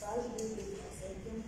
page 237.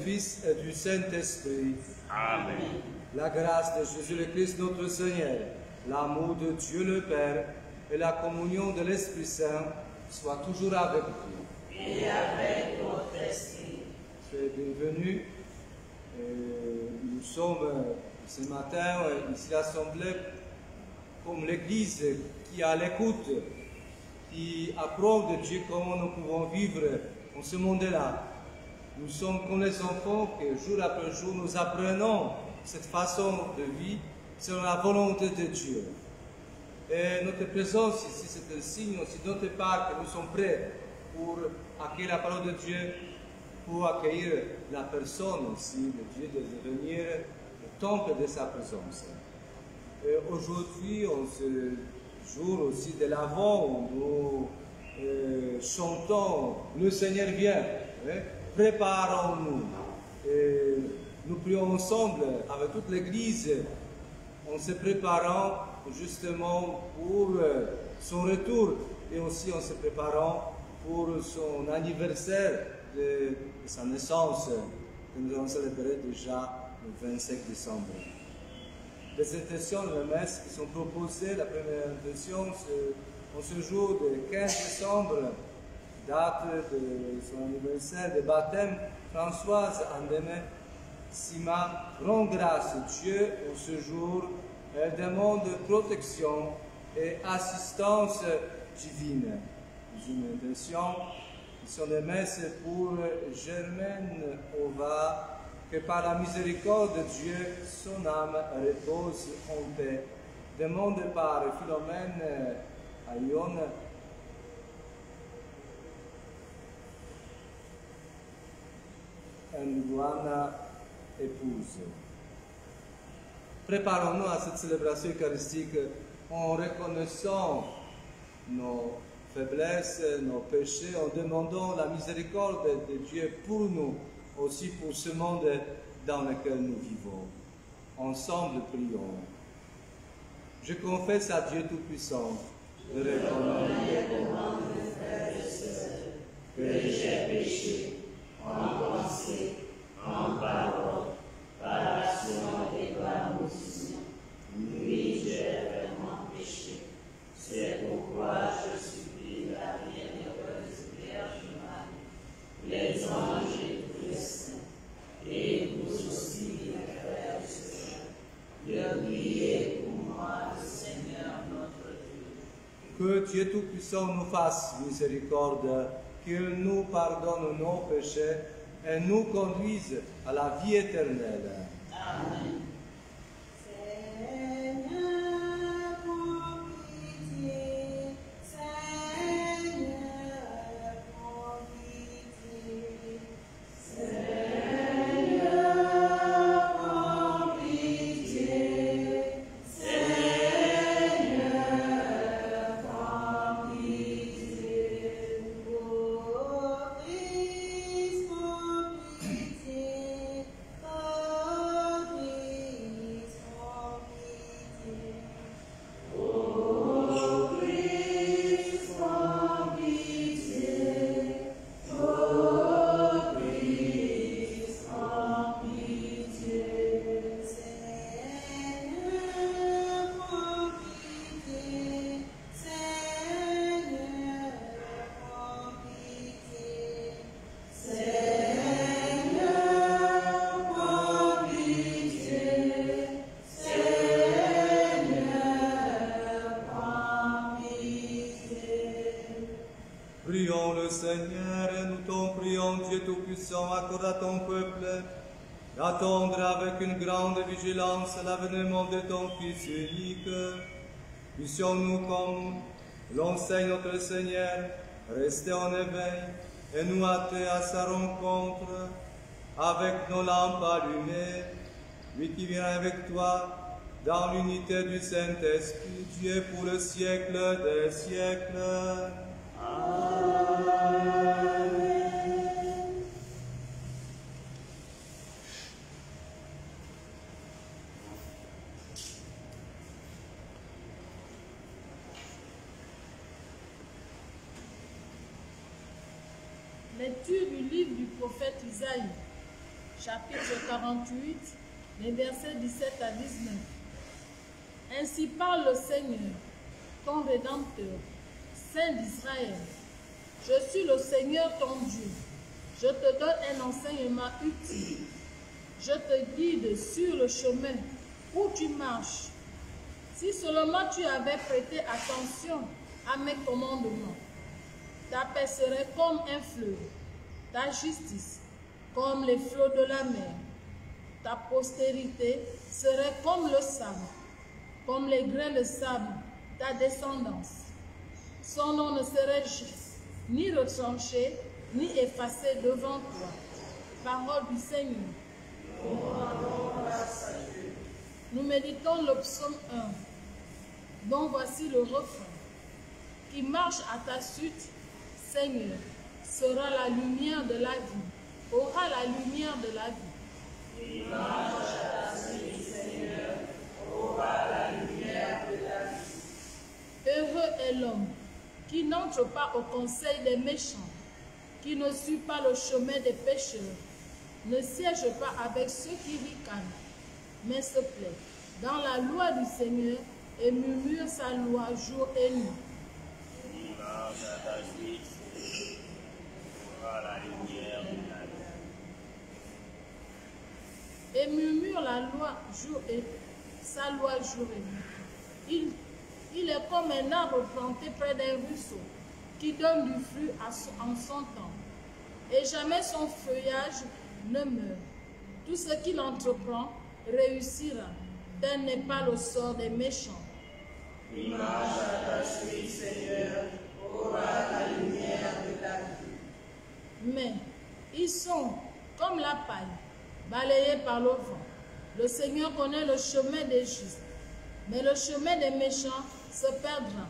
Fils et du Saint-Esprit. Amen. La grâce de Jésus le Christ notre Seigneur, l'amour de Dieu le Père et la communion de l'Esprit Saint soient toujours avec vous. Et avec votre esprit. Soyez bienvenus. Nous sommes ce matin ici assemblés comme l'Église qui est à l'écoute, qui apprend de Dieu comment nous pouvons vivre en ce monde-là. Nous sommes comme les enfants que jour après jour nous apprenons cette façon de vivre selon la volonté de Dieu. Et notre présence ici, c'est un signe aussi d'autre part que nous sommes prêts pour accueillir la parole de Dieu, pour accueillir la personne aussi de Dieu, de devenir le temple de sa présence. Et aujourd'hui, en ce jour aussi de l'Avent, nous chantons « Le Seigneur vient ». Préparons-nous. Nous prions ensemble avec toute l'Église en se préparant justement pour son retour et aussi en se préparant pour son anniversaire de sa naissance que nous allons célébrer déjà le 25 décembre. Les intentions de la messe qui sont proposées, la première intention, en ce jour de 15 décembre, date de son anniversaire de baptême, Françoise Andemé Sima rend grâce à Dieu en ce jour. Elle demande protection et assistance divine. Une intention de messe pour Germaine Ova, que par la miséricorde de Dieu, son âme repose en paix. Demande par Philomène Ayon, Anduana épouse. Préparons-nous à cette célébration eucharistique en reconnaissant nos faiblesses, nos péchés, en demandant la miséricorde de Dieu pour nous, aussi pour ce monde dans lequel nous vivons. Ensemble, prions. Je confesse à Dieu Tout-Puissant de reconnaître que j'ai péché en pensée, en parole, par action et par motion. Oui, j'ai vraiment péché. C'est pourquoi je supplie la bienheureuse Vierge Marie, les anges et tous les saints, et vous aussi, mes frères et sœurs, de prier pour moi, le Seigneur notre Dieu. Que Dieu Tout-Puissant nous fasse miséricorde, qu'il nous pardonne nos péchés et nous conduise à la vie éternelle. Amen. Prions le Seigneur, et nous t'en prions, Dieu Tout-Puissant, accorde à ton peuple d'attendre avec une grande vigilance l'avènement de ton Fils unique. Puissions-nous, comme l'enseigne notre Seigneur, rester en éveil et nous hâter à sa rencontre avec nos lampes allumées, lui qui vient avec toi dans l'unité du Saint-Esprit, Dieu pour le siècle des siècles. Lecture du livre du prophète Isaïe. chapitre 48, les versets 17 à 19. Ainsi parle le Seigneur, ton Rédempteur, Saint d'Israël. Je suis le Seigneur ton Dieu. Je te donne un enseignement utile. Je te guide sur le chemin où tu marches. Si seulement tu avais prêté attention à mes commandements, ta paix serait comme un fleuve, ta justice comme les flots de la mer. Ta postérité serait comme le sable, comme les grains de sable, ta descendance. Son nom ne serait ni retranché, ni effacé devant toi. Parole du Seigneur. Nous méditons le psaume 1, dont voici le refrain. Qui marche à ta suite, Seigneur, sera la lumière de la vie, aura la lumière de la vie. Qui marche à ta suite, Seigneur, aura la lumière de la vie. Heureux est l'homme qui n'entre pas au conseil des méchants, qui ne suit pas le chemin des pécheurs, ne siège pas avec ceux qui ricanent, mais se plaît dans la loi du Seigneur et murmure sa loi jour et nuit. Qui marche à ta suite, aura la lumière de la vie. Et murmure la loi jour et sa loi jour et nuit. Il est comme un arbre planté près d'un ruisseau qui donne du fruit en son temps. Et jamais son feuillage ne meurt. Tout ce qu'il entreprend réussira. Tel n'est pas le sort des méchants. Qui marche à ta suite, Seigneur, aura la lumière de la vie. Mais ils sont comme la paille, balayés par le vent. Le Seigneur connaît le chemin des justes, mais le chemin des méchants se perdra.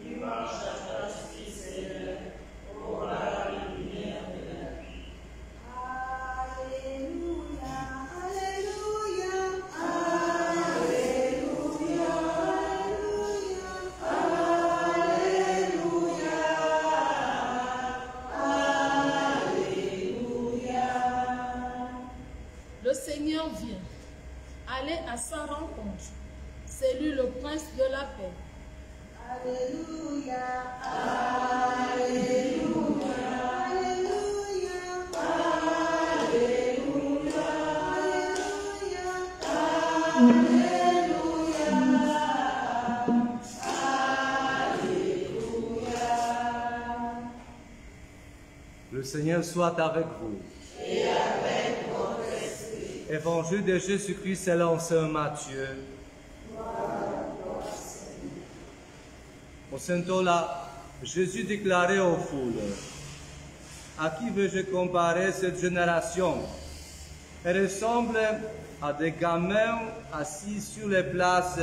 Qui marche à ta suite, Seigneur, aura la lumière de la vie. Alléluia, Alléluia, Alléluia, Alléluia, Alléluia. Le Seigneur vient. Allez à sa rencontre. C'est lui le prince de la paix. Alléluia, Alléluia, Alléluia, Alléluia, Alléluia, Alléluia. Le Seigneur soit avec vous. Et avec votre esprit. Évangile de Jésus-Christ selon saint Matthieu. Au Saint-Ola, Jésus déclarait aux foules, « À qui veux-je comparer cette génération? Elle ressemble à des gamins assis sur les places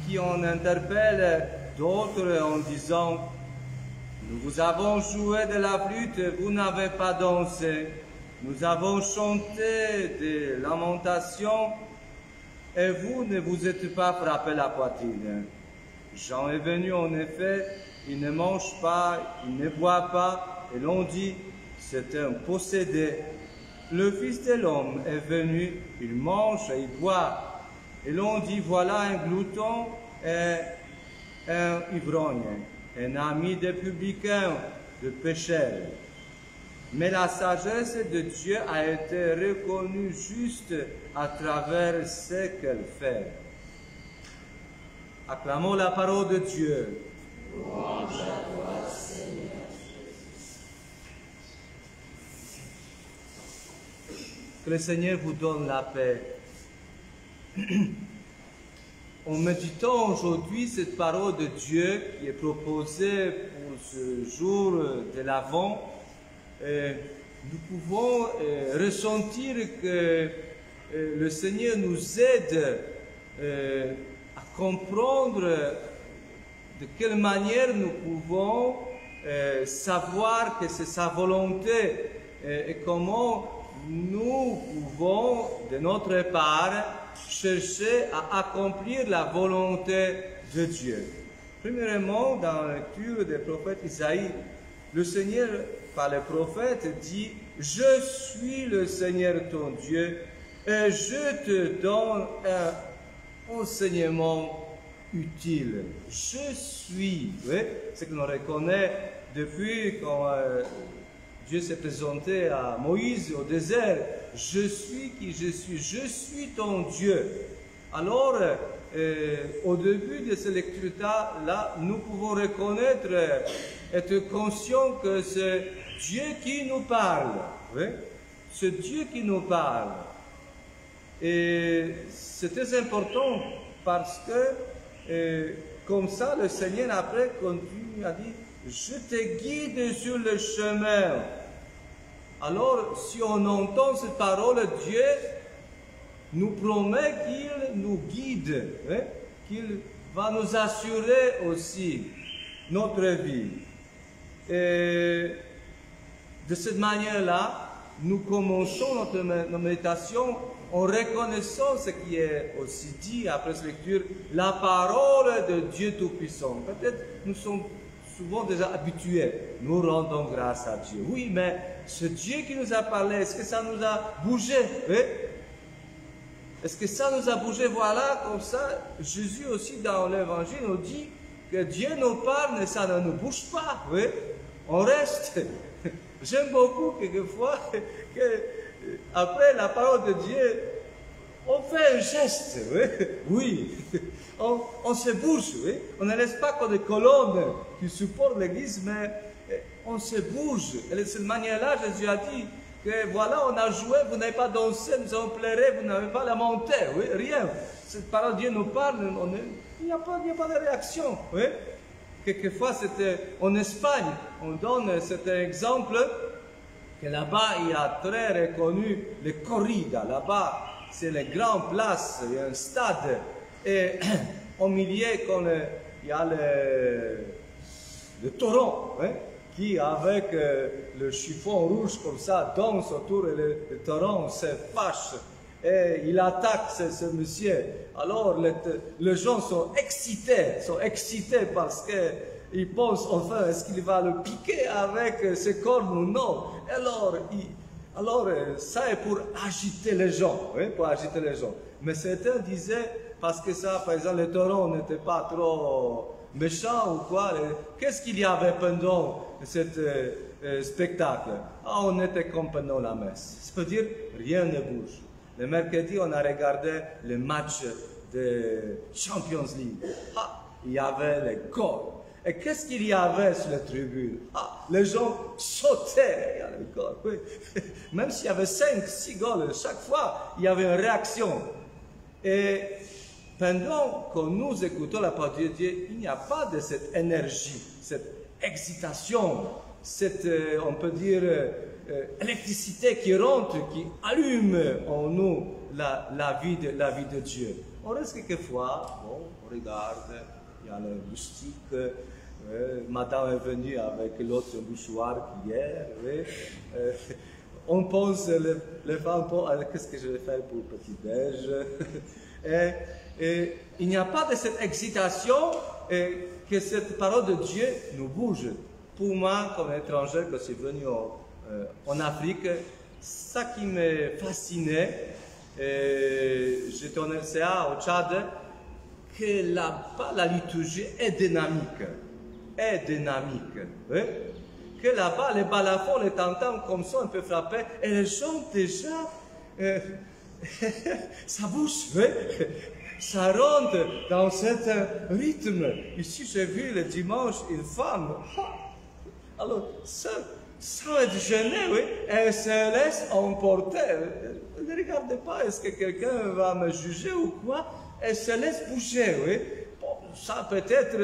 qui en interpellent d'autres en disant, « Nous vous avons joué de la flûte, vous n'avez pas dansé. Nous avons chanté des lamentations, et vous ne vous êtes pas frappé la poitrine. » Jean est venu en effet, il ne mange pas, il ne boit pas, et l'on dit, c'est un possédé. Le Fils de l'homme est venu, il mange et il boit, et l'on dit, voilà un glouton et un ivrogne, un ami des publicains, de pécheurs. Mais la sagesse de Dieu a été reconnue juste à travers ce qu'elle fait. Acclamons la parole de Dieu. Louange à toi, Seigneur. Que le Seigneur vous donne la paix. En méditant aujourd'hui cette parole de Dieu qui est proposée pour ce jour de l'Avent, nous pouvons ressentir que le Seigneur nous aide à comprendre de quelle manière nous pouvons savoir que c'est sa volonté et comment nous pouvons, de notre part, chercher à accomplir la volonté de Dieu. Premièrement, dans la lecture du prophète Isaïe, le Seigneur par le prophète dit, « Je suis le Seigneur ton Dieu, et je te donne un enseignement utile. Je suis. » Oui, ce que l'on reconnaît depuis quand Dieu s'est présenté à Moïse au désert. « Je suis qui je suis ton Dieu. » Alors, au début de cette lecture-là, nous pouvons reconnaître, être conscients que c'est Dieu qui nous parle. Oui? C'est Dieu qui nous parle. Et c'est très important parce que, comme ça, le Seigneur après continue à dire, « Je te guide sur le chemin. » Alors, si on entend cette parole, Dieu nous promet qu'il nous guide, hein, qu'il va nous assurer aussi notre vie. Et de cette manière-là, nous commençons notre méditation en reconnaissant ce qui est aussi dit après cette lecture, la parole de Dieu Tout-Puissant. Peut-être nous sommes souvent déjà habitués, nous rendons grâce à Dieu. Oui, mais ce Dieu qui nous a parlé, est-ce que ça nous a bougé? Oui? Est-ce que ça nous a bougé? Voilà, comme ça, Jésus aussi dans l'Évangile nous dit que Dieu nous parle, mais ça ne nous bouge pas. Oui? On reste. J'aime beaucoup quelquefois que après la parole de Dieu, on fait un geste. Oui, on se bouge. Oui? On ne laisse pas comme des colonnes qui supportent l'Église, mais on se bouge. Et de cette manière-là, Jésus a dit que voilà, on a joué, vous n'avez pas dansé, nous avons pleuré, vous n'avez pas lamenté. Oui? Rien. Cette parole de Dieu nous parle, il n'y a pas de réaction. Oui? Quelquefois, c'était en Espagne, on donne cet exemple que là-bas, il y a très reconnu les corridas. Là-bas, c'est les grandes places, il y a un stade. Et au milieu, il y a le taureau, hein, qui, avec le chiffon rouge comme ça, danse autour et le taureau se fâche. Et il attaque ce monsieur. Alors les gens sont excités parce qu'ils pensent enfin, est-ce qu'il va le piquer avec ses cornes ou non? Alors ça est pour agiter les gens, hein, pour agiter les gens. Mais certains disaient, parce que ça, par exemple, le taureau n'était pas trop méchant ou quoi, qu'est-ce qu'il y avait pendant cet spectacle? On était comme pendant la messe. Ça veut dire, rien ne bouge. Le mercredi, on a regardé le match de Champions League. Il y avait les goals. Et qu'est-ce qu'il y avait sur la tribune? Les gens sautaient. Oui. Même s'il y avait 5, 6 goals, chaque fois, il y avait une réaction. Et pendant que nous écoutons la parole de Dieu, il n'y a pas de cette énergie, cette excitation, cette, on peut dire, électricité qui rentre, qui allume en nous la vie de Dieu. On reste quelquefois, on regarde, il y a le moustique, madame est venue avec l'autre mouchoir qu'hier, on pense, les femmes pensent, qu'est-ce que je vais faire pour le petit-déj? Et il n'y a pas de cette excitation que cette parole de Dieu nous bouge. Pour moi, comme étranger, quand je suis venu en Afrique, ça qui me fascinait, j'étais en RCA au Tchad, que là-bas la liturgie est dynamique. Oui? Que là-bas les balafons, les tantans comme ça, on peut frapper, et les gens déjà, ça bouge, oui? Ça rentre dans cet rythme. Ici, j'ai vu le dimanche une femme, alors sans être gênée, oui, elle se laisse emporter. Ne regardez pas, est-ce que quelqu'un va me juger ou quoi? Elle se laisse bouger, oui. Bon, ça peut être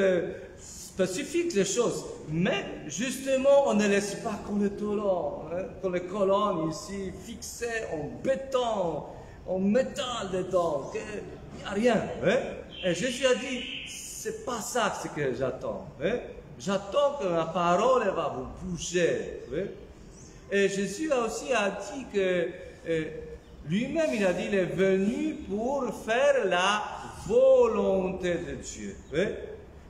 spécifique les choses, mais justement, on ne laisse pas comme le taureau, hein, comme les colonnes ici, fixées en béton, en métal dedans, il n'y a rien. Hein? Et Jésus a dit, c'est pas ça ce que j'attends. Hein? J'attends que la parole va vous bouger. Hein? Et Jésus a aussi dit que lui-même, il a dit, il est venu pour faire la volonté de Dieu. Hein?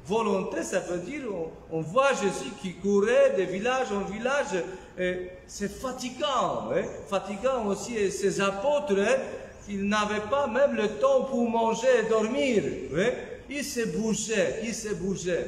volonté, ça veut dire on voit Jésus qui courait de village en village. C'est fatigant. Fatigant aussi ces apôtres, ils n'avaient pas même le temps pour manger et dormir. Ils se bougeaient.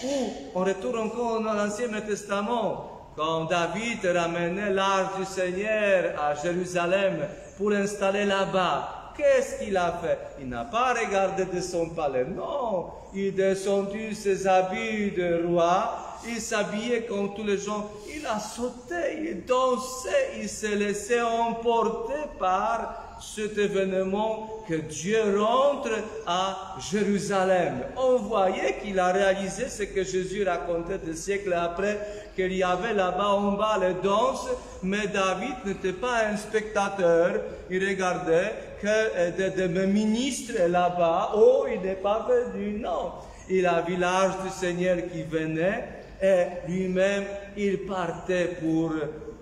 Ou on retourne encore dans l'Ancien Testament, quand David ramenait l'arche du Seigneur à Jérusalem pour l'installer là-bas. Qu'est-ce qu'il a fait? Il n'a pas regardé de son palais, non. Il est descendu ses habits de roi, il s'habillait comme tous les gens, il a sauté, il dansait, il s'est laissé emporter par cet événement que Dieu rentre à Jérusalem. On voyait qu'il a réalisé ce que Jésus racontait des siècles après, qu'il y avait là-bas en bas les danses, mais David n'était pas un spectateur, il regardait que des ministres là-bas, oh, il n'est pas venu, non. Il a vu l'âge du Seigneur qui venait, et lui-même, il partait pour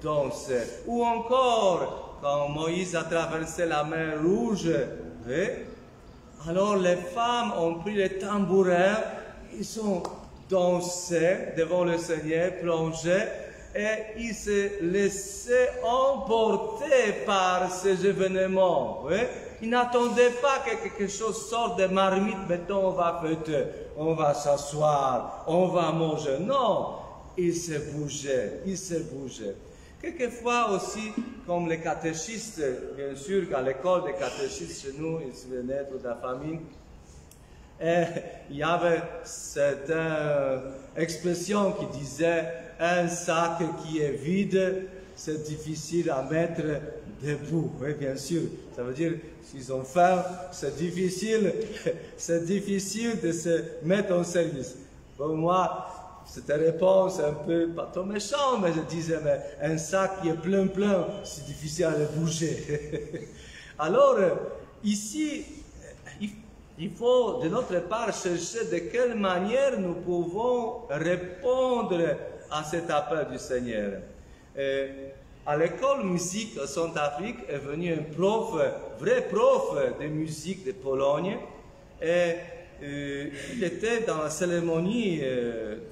danser. Ou encore, quand Moïse a traversé la mer Rouge, alors les femmes ont pris les tambourins, ils ont dansé devant le Seigneur, plongé, et ils se laissaient emporter par ces événements. Ils n'attendaient pas que quelque chose sorte de marmite, maintenant on va fêter, on va s'asseoir, on va manger. Non, ils se bougeaient. Quelquefois aussi, comme les catéchistes, bien sûr, qu'à l'école des catéchistes chez nous, ils se venaient de la famille, et il y avait cette expression qui disait « un sac qui est vide, c'est difficile à mettre debout ». Oui, bien sûr, ça veut dire s'ils ont faim, c'est difficile de se mettre en service. Pour moi, cette réponse un peu, pas trop méchante, mais je disais, mais un sac qui est plein, c'est difficile à le bouger. Alors, ici, il faut de notre part chercher de quelle manière nous pouvons répondre à cet appel du Seigneur. À l'école musique au Centrafrique est venu un vrai prof de musique de Pologne, et il était dans la cérémonie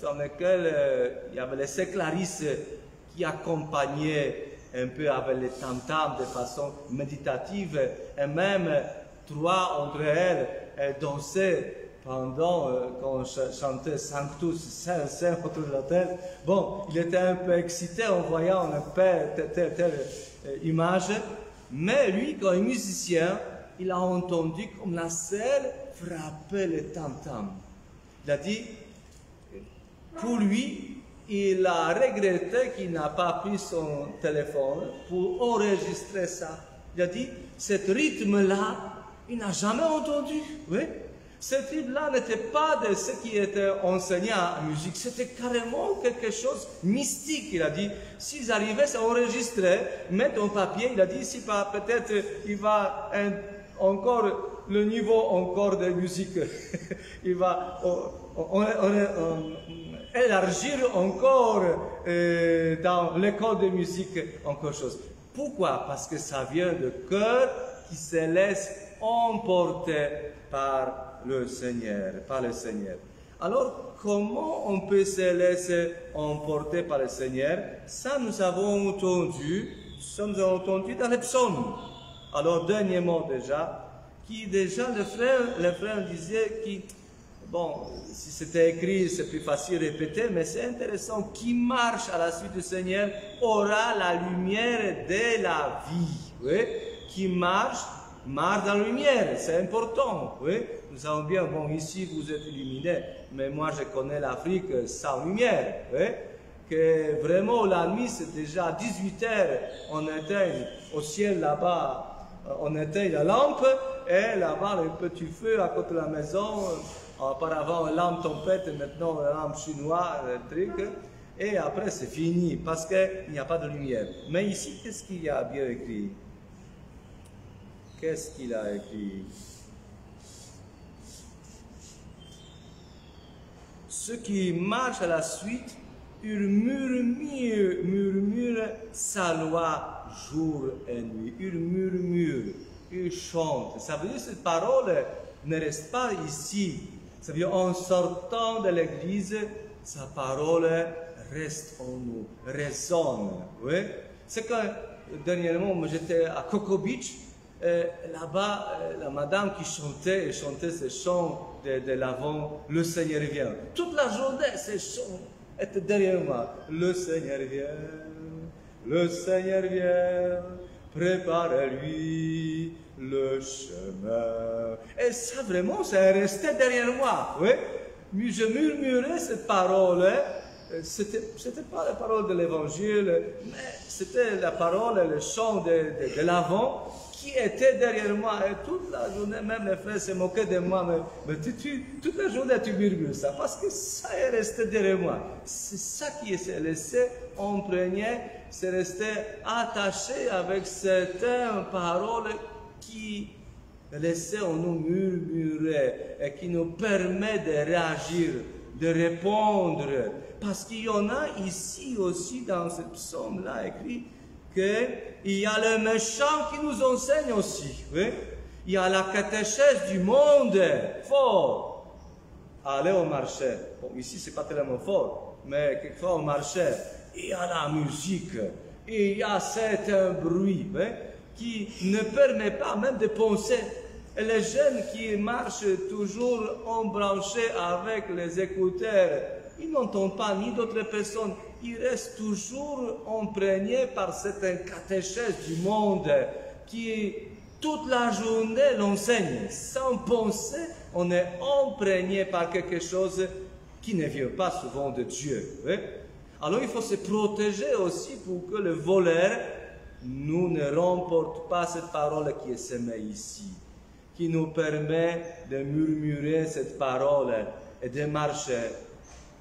dans laquelle il y avait les séclaristes qui accompagnaient un peu avec les tam-tams de façon méditative, et même trois entre elles dansaient pendant qu'on chantait Sanctus, Saint autour de la tête. Bon, il était un peu excité en voyant un peu telle image, mais lui, comme musicien, il a entendu comme la selle frapper le tam-tam. Il a dit, pour lui, il a regretté qu'il n'a pas pris son téléphone pour enregistrer ça. Il a dit, ce rythme-là, il n'a jamais entendu. Oui. Ce rythme-là n'était pas de ce qui était enseigné en musique, c'était carrément quelque chose de mystique. Il a dit, s'ils arrivaient à enregistrer, mettre en papier, il a dit, si peut-être il va encore le niveau encore de musique, il va élargir encore dans l'école de musique encore chose. Pourquoi? Parce que ça vient de cœur qui se laisse emporter par le Seigneur, Alors, comment on peut se laisser emporter par le Seigneur? Ça, nous avons entendu dans les psaumes. Alors, dernièrement déjà, le frère disait bon, si c'était écrit, c'est plus facile à répéter, mais c'est intéressant, qui marche à la suite du Seigneur aura la lumière de la vie. Oui? Qui marche dans la lumière, c'est important. Oui? Nous savons bien, bon, ici vous êtes illuminés, mais moi je connais l'Afrique sans lumière. Oui? Que vraiment la nuit, c'est déjà à 18h, on éteint au ciel là-bas, on éteint la lampe, et là-bas, le petit feu à côté de la maison, auparavant, une lampe tempête, maintenant, une lampe chinoise, un truc, et après, c'est fini, parce qu'il n'y a pas de lumière. Mais ici, qu'est-ce qu'il y a bien écrit? Qu'est-ce qu'il a écrit? Ceux qui marchent à la suite, ils murmurent sa loi jour et nuit. Ils murmurent, ils chantent. Ça veut dire que cette parole ne reste pas ici. Ça veut dire, en sortant de l'église, sa parole reste en nous, résonne. Oui? C'est que, dernièrement, moi j'étais à Coco Beach, là-bas, la madame qui chantait ce chant de l'avant, le Seigneur vient. Toute la journée, ce chant était derrière moi. Le Seigneur vient, prépare-lui le chemin. Et ça, vraiment, ça est resté derrière moi. Oui? Je murmurais cette parole. C'était pas la parole de l'évangile, mais c'était la parole, le chant de l'avant qui était derrière moi. Et toute la journée, même les frères se moquaient de moi. Mais toute la journée, tu murmures ça, parce que ça est resté derrière moi. C'est ça qui s'est laissé imprégner, c'est resté attaché avec certaines paroles qui laissaient en nous murmurer et qui nous permet de réagir, de répondre. Parce qu'il y en a ici aussi dans ce psaume-là écrit qu'il y a le méchant qui nous enseigne aussi. Oui? Il y a la catéchèse du monde fort. Aller au marché. Bon, ici, c'est pas tellement fort, mais quelquefois au marché, il y a la musique, il y a certain bruit qui ne permet pas même de penser. Et les jeunes qui marchent toujours embranchés avec les écouteurs, ils n'entendent pas ni d'autres personnes. Ils restent toujours imprégnés par cette catéchèse du monde qui, toute la journée, l'enseigne. Sans penser, on est imprégné par quelque chose qui ne vient pas souvent de Dieu. Oui? Alors il faut se protéger aussi pour que le voleur nous ne remporte pas cette parole qui est semée ici, qui nous permet de murmurer cette parole et de marcher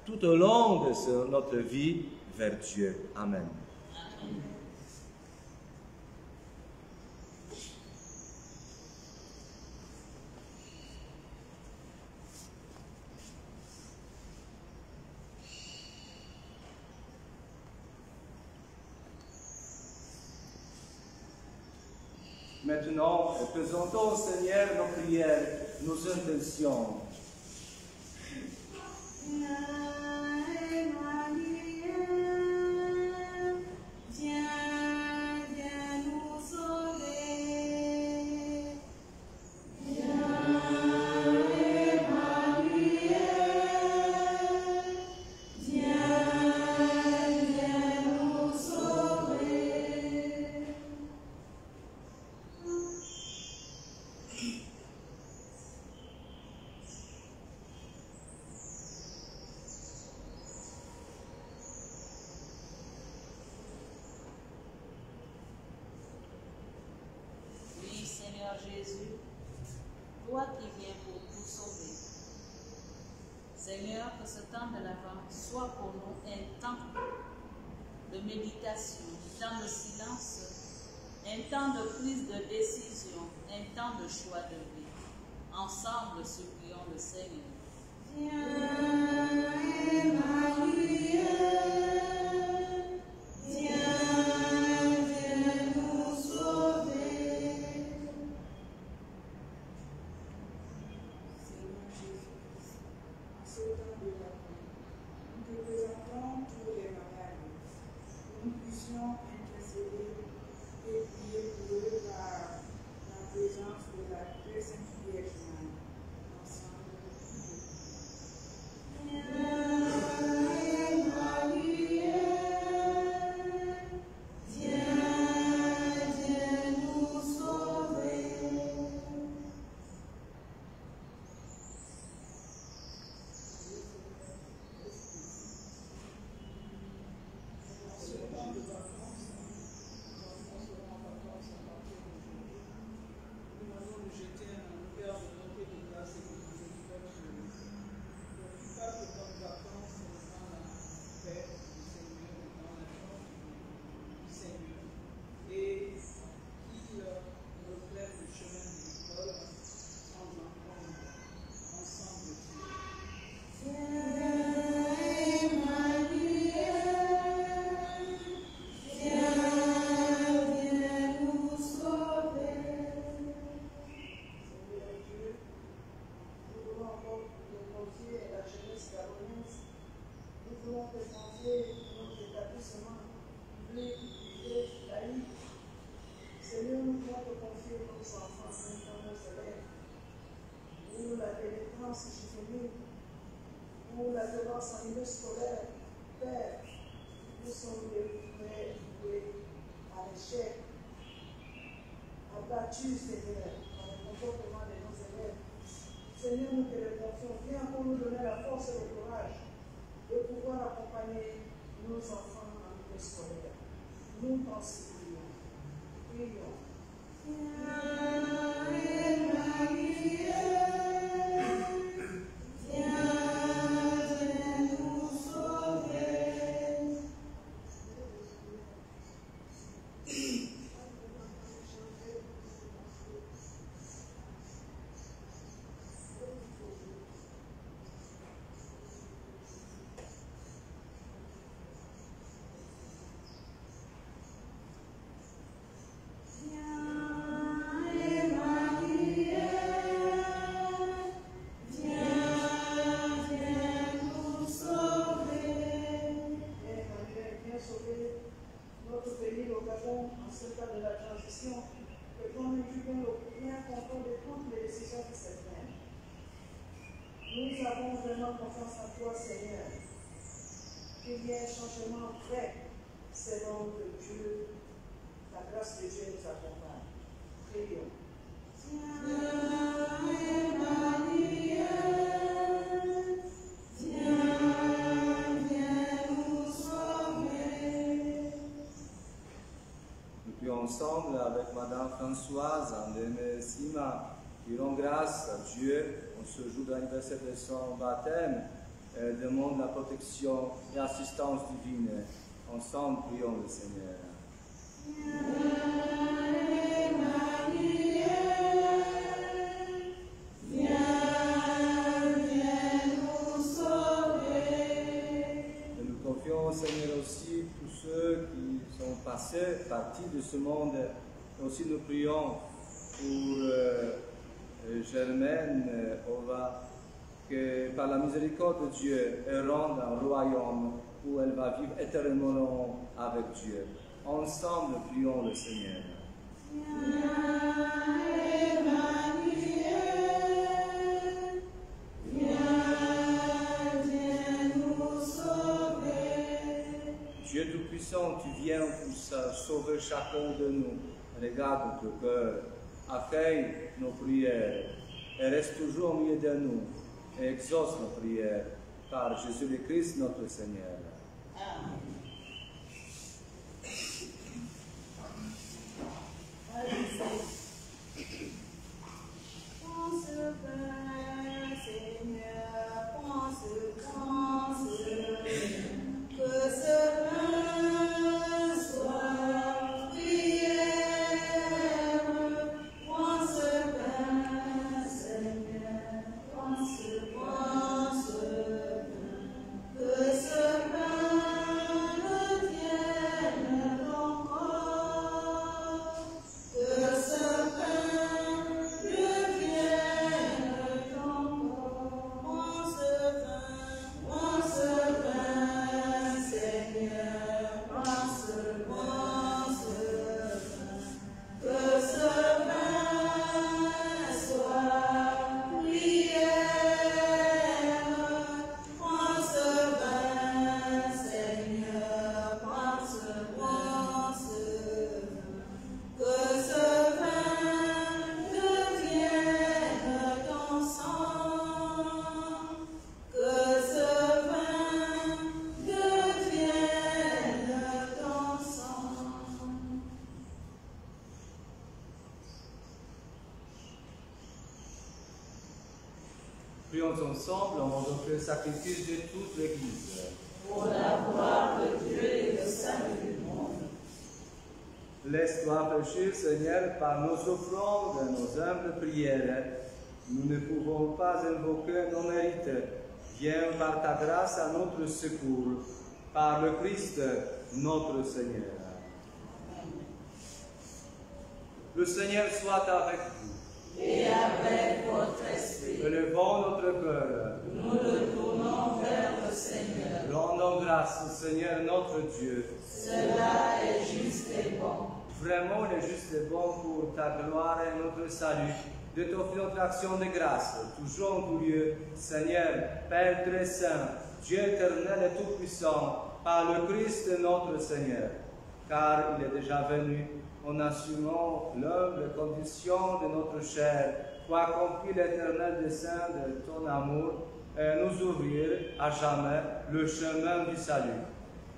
tout au long de notre vie vers Dieu. Amen. Maintenant, présentons au Seigneur nos prières, nos intentions. Jésus, toi qui viens pour tout sauver. Seigneur, que ce temps de l'Avent soit pour nous un temps de méditation, un temps de silence, un temps de prise de décision, un temps de choix de vie. Ensemble, supplions le Seigneur. Viens, Emmanuel, viens nous sauver. Intercéder et prier pour eux par la présence de la très sainte Vierge Marie. Ensemble, viens nous sauver. Nous allons nous jeter violence juvénile ou la violence en milieu scolaire, Père, nous sommes voués à l'échec, abattus, Seigneur, dans le comportement de nos élèves. Seigneur, nous te le confions. Viens pour nous donner la force et le courage de pouvoir accompagner nos enfants en milieu scolaire. Nous t'en supplions. Prions. Nous avons vraiment confiance en toi, Seigneur, qu'il y ait un changement vrai selon que Dieu, la grâce de Dieu nous accompagne. Prions. Nous prions ensemble avec Madame Françoise, André Sima, qui rend grâce à Dieu en ce jour de l'anniversaire de son baptême, demande la protection et l'assistance divine. Ensemble, prions le Seigneur. Et nous confions au Seigneur aussi tous ceux qui sont passés, partis de ce monde. Et aussi nous prions pour Germaine Ova, que par la miséricorde de Dieu, elle rende un royaume où elle va vivre éternellement avec Dieu. Ensemble, prions le Seigneur. Dieu Tout-Puissant, tu viens pour sauver chacun de nous. Regarde notre cœur, accueille nos prières et reste toujours au milieu de nous et exauce nos prières par Jésus le Christ notre Seigneur. Amen. Prions ensemble en offrant le sacrifice de toute l'Église. Pour la gloire de Dieu et le salut du monde. Laisse-toi pécher, Seigneur, par nos offrandes et nos humbles prières. Nous ne pouvons pas invoquer nos mérites. Viens par ta grâce à notre secours, par le Christ, notre Seigneur. Le Seigneur soit avec vous. Et avec votre esprit. Élevons notre cœur. Nous le tournons vers le Seigneur. Rendons grâce au Seigneur notre Dieu. Cela est juste et bon. Vraiment, il est juste et bon pour ta gloire et notre salut. de t'offrir notre action de grâce, toujours en tout lieu, Seigneur, Père très saint, Dieu éternel et tout-puissant, par le Christ notre Seigneur, car il est déjà venu en assumant l'humble condition de notre chair, pour accomplir l'éternel dessein de ton amour et nous ouvrir à jamais le chemin du salut.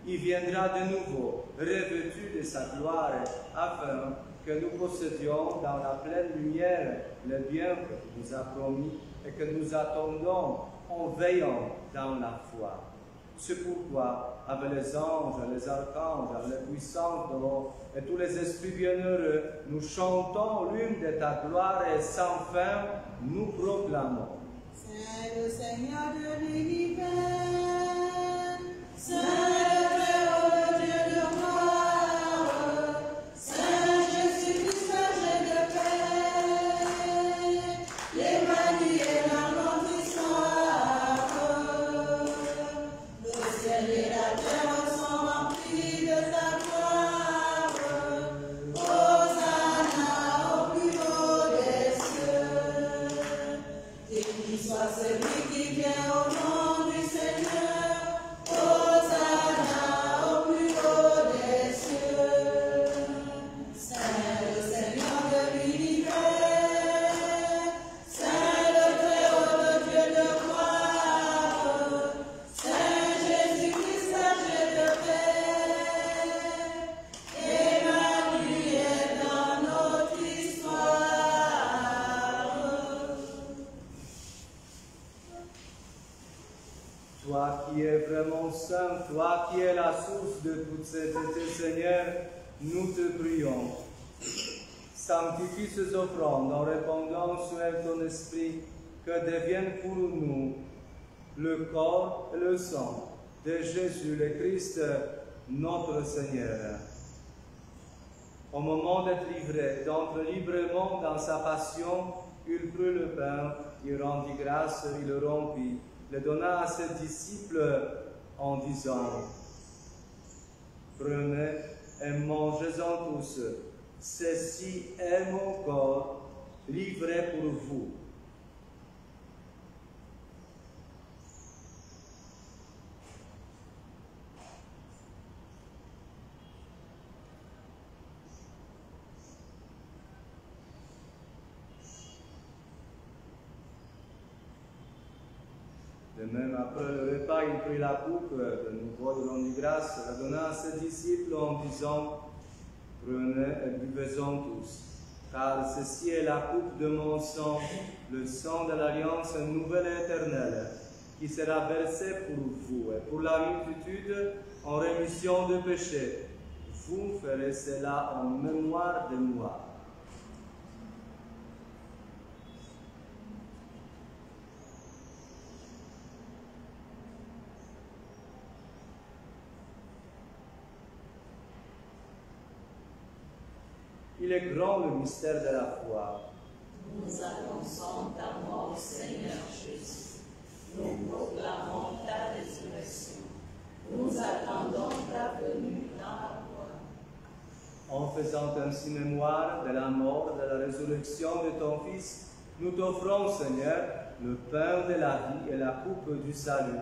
Il viendra de nouveau, revêtu de sa gloire, afin que nous possédions dans la pleine lumière le bien qu'il nous a promis et que nous attendons en veillant dans la foi. C'est pourquoi, avec les anges, les archanges, avec les puissances de l'eau et tous les esprits bienheureux, nous chantons l'hymne de ta gloire et sans fin, nous proclamons. C'est le Seigneur de l'univers, c'est le Très-Haut, le Dieu de gloire, Saint Jésus-Christ, Saint de paix, l'Emmanuel dans notre histoire. Le ciel et la terre sont remplis de ta gloire. Hosanna au plus haut des cieux. Béni soit celui qui vient au nom du Seigneur. Hosanna au plus haut des cieux. Saint le Seigneur de l'univers, Saint le Très-Haut, le Dieu de gloire, Saint Jésus-Christ, Saint de paix, Emmanuel dans notre histoire. Toi qui es vraiment saint, toi qui es la source de toute sainteté, Seigneur, nous te prions. Sanctifie ces offrandes en répandant sur elles ton esprit, que devienne pour nous le corps et le sang de Jésus le Christ, notre Seigneur. Au moment d'être livré, d'entrer librement dans sa passion, il prit le pain, il rendit grâce, il le rompit, le donna à ses disciples en disant: Prenez et mangez-en tous, ceci est mon corps livré pour vous. De même, après le repas, il prit la coupe, de nouveau il rendit grâce, la donna à ses disciples en disant: Prenez et buvez-en tous, car ceci est la coupe de mon sang, le sang de l'alliance nouvelle et éternelle, qui sera versé pour vous et pour la multitude en rémission de péchés. Vous ferez cela en mémoire de moi. Il est grand le mystère de la foi. Nous annonçons ta mort, Seigneur Jésus. Nous proclamons ta résurrection. Nous attendons ta venue dans la gloire. En faisant ainsi mémoire de la mort et de la résurrection de ton Fils, nous t'offrons, Seigneur, le pain de la vie et la coupe du salut.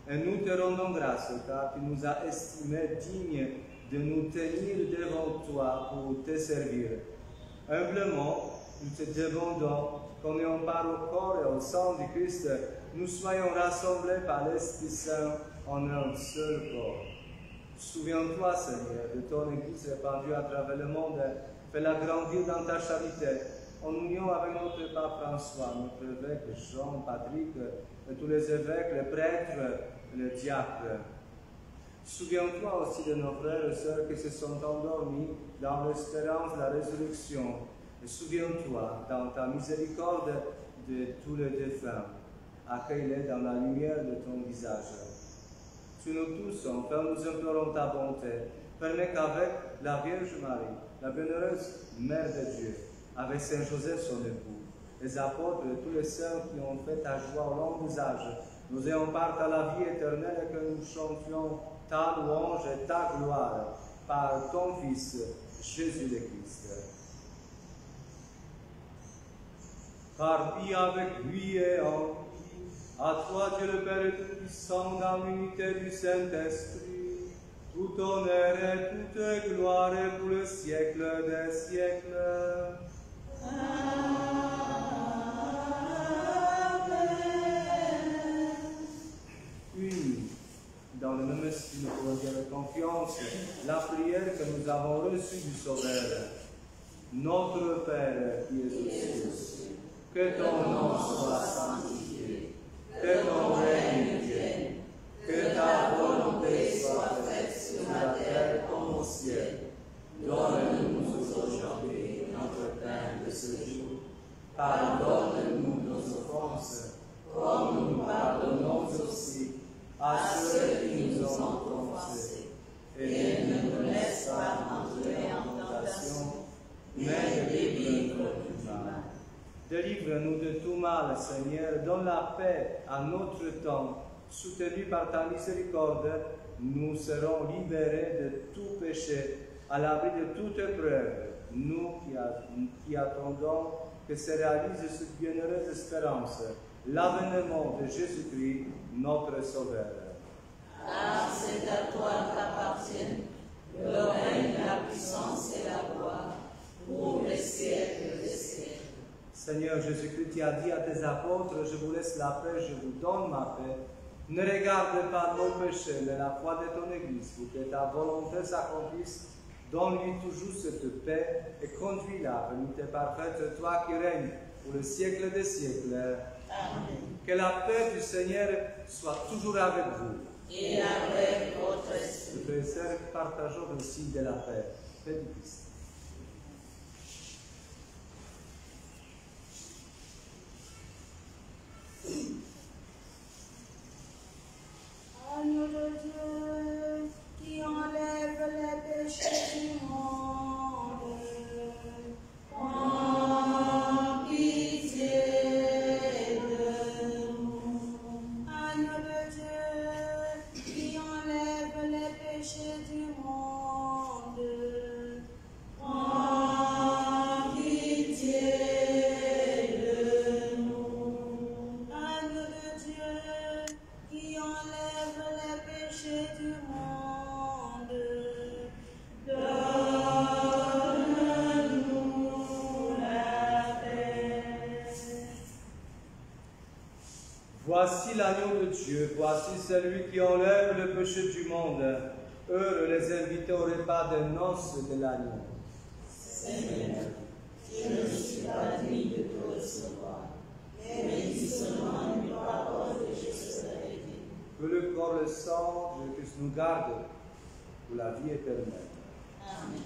Et nous te rendons grâce, car tu nous as estimés dignes de nous tenir devant toi pour te servir. Humblement, nous te demandons qu'en ayant part au corps et au sang du Christ, nous soyons rassemblés par l'Esprit Saint en un seul corps. Souviens-toi, Seigneur, de ton Église répandue à travers le monde, fais-la grandir dans ta charité, en union avec notre pape François, notre évêque Jean, Patrick, et tous les évêques, les prêtres, et les diacres. Souviens-toi aussi de nos frères et sœurs qui se sont endormis dans l'espérance de la résurrection. Et souviens-toi, dans ta miséricorde, de tous les défunts. Accueille-les dans la lumière de ton visage. Sur nous tous, enfin, nous implorons ta bonté. Permets qu'avec la Vierge Marie, la bienheureuse Mère de Dieu, avec Saint Joseph son époux, les apôtres et tous les saints qui ont fait ta joie au long des âges, nous ayons part à la vie éternelle et que nous chantions ta louange et ta gloire par ton Fils, Jésus le Christ. parmi avec lui et en lui. À toi, Dieu le Père Tout-Puissant, dans l'unité du Saint-Esprit, tout honneur et toute gloire pour le siècle des siècles. Unis dans le même esprit, nous pouvons dire avec confiance la prière que nous avons reçue du Sauveur. Notre Père qui es aux cieux, que ton nom soit sanctifié, que ton règne vienne, que ta volonté soit faite sur la terre comme au ciel. Donne-nous aujourd'hui notre pain de ce jour. Pardonne-nous nos offenses, comme nous pardonnons aussi à ceux qui nous ont offensés. Et ne nous laisse pas entrer en tentation, mais délivre-nous du mal. Délivre-nous de tout mal, Seigneur, donne la paix à notre temps. Soutenus par ta miséricorde, nous serons libérés de tout péché, à l'abri de toute épreuve, nous qui attendons que se réalise cette bienheureuse espérance, l'avènement de Jésus-Christ, notre Sauveur. Car c'est à toi qu'appartiennent le règne, la puissance et la gloire, pour les siècles des siècles. Seigneur Jésus-Christ, tu as dit à tes apôtres, je vous laisse la paix, je vous donne ma paix. Ne regarde pas nos péchés, mais la foi de ton Église, pour que ta volonté s'accomplisse. Donne-lui toujours cette paix et conduis-la à l'unité parfaite, toi qui règnes pour le siècle des siècles. Amen. Que la paix du Seigneur soit toujours avec vous. Et avec votre esprit. Frères et sœurs, partageons le signe de la paix. Paix du Christ. Agneau de Dieu, qui enlève les péchés du monde, prends pitié de nous. Agneau de Dieu, qui enlève les péchés du monde, prends pitié de nous. Agneau de Dieu, qui enlève les péchés du monde, donne-nous la paix. Voici l'agneau de Dieu, voici celui qui enlève le péché du monde. Heureux les invités au repas des noces de l'agneau. Seigneur, je ne suis pas digne de te recevoir, mais dis seulement une parole et je serai guéri. Que le corps et le sang de Christ nous garde pour la vie éternelle. Amen.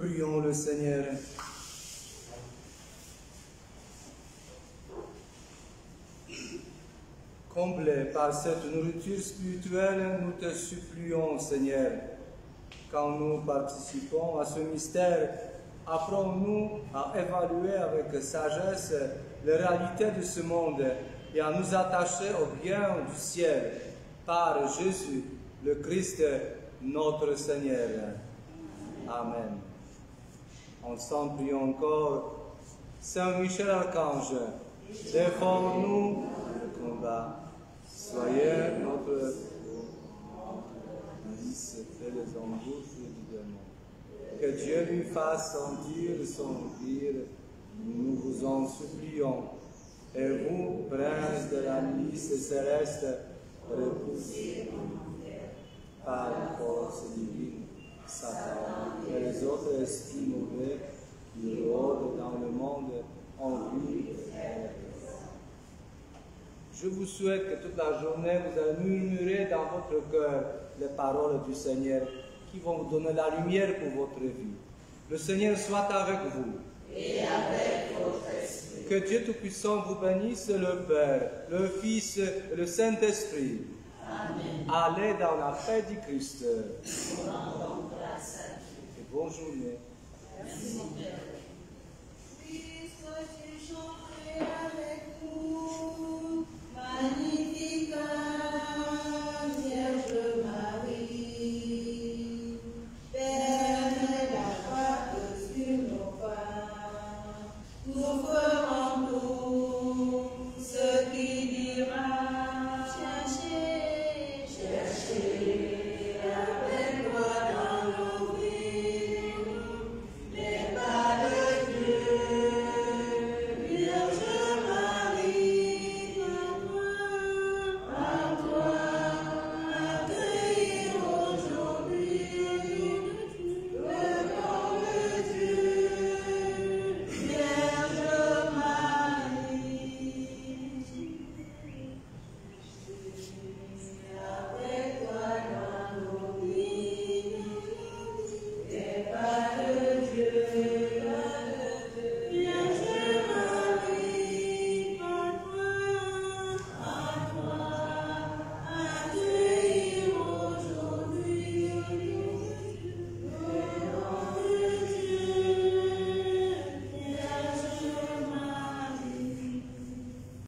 Prions le Seigneur. Comblés par cette nourriture spirituelle, nous te supplions, Seigneur. Quand nous participons à ce mystère, apprends-nous à évaluer avec sagesse les réalités de ce monde et à nous attacher au bien du ciel par Jésus, le Christ, notre Seigneur. Amen. Ensemble, prions encore. Saint Michel Archange, défends-nous dans le combat. Soyez notre police et les embûches du démon. Que Dieu lui fasse sentir son empire, nous vous en supplions. Et vous, prince de la milice céleste, repoussez par la force divine Satan et les autres esprits mauvais qui rôdent dans le monde en vue. Je vous souhaite que toute la journée vous allez murmurer dans votre cœur les paroles du Seigneur qui vont vous donner la lumière pour votre vie. Le Seigneur soit avec vous. Et avec votre esprit. Que Dieu Tout-Puissant vous bénisse, le Père, le Fils et le Saint-Esprit. Amen. Allez dans la paix du Christ. Rendons grâce à Dieu. Et bonne journée. Merci, Père. Christ, tu chanteras.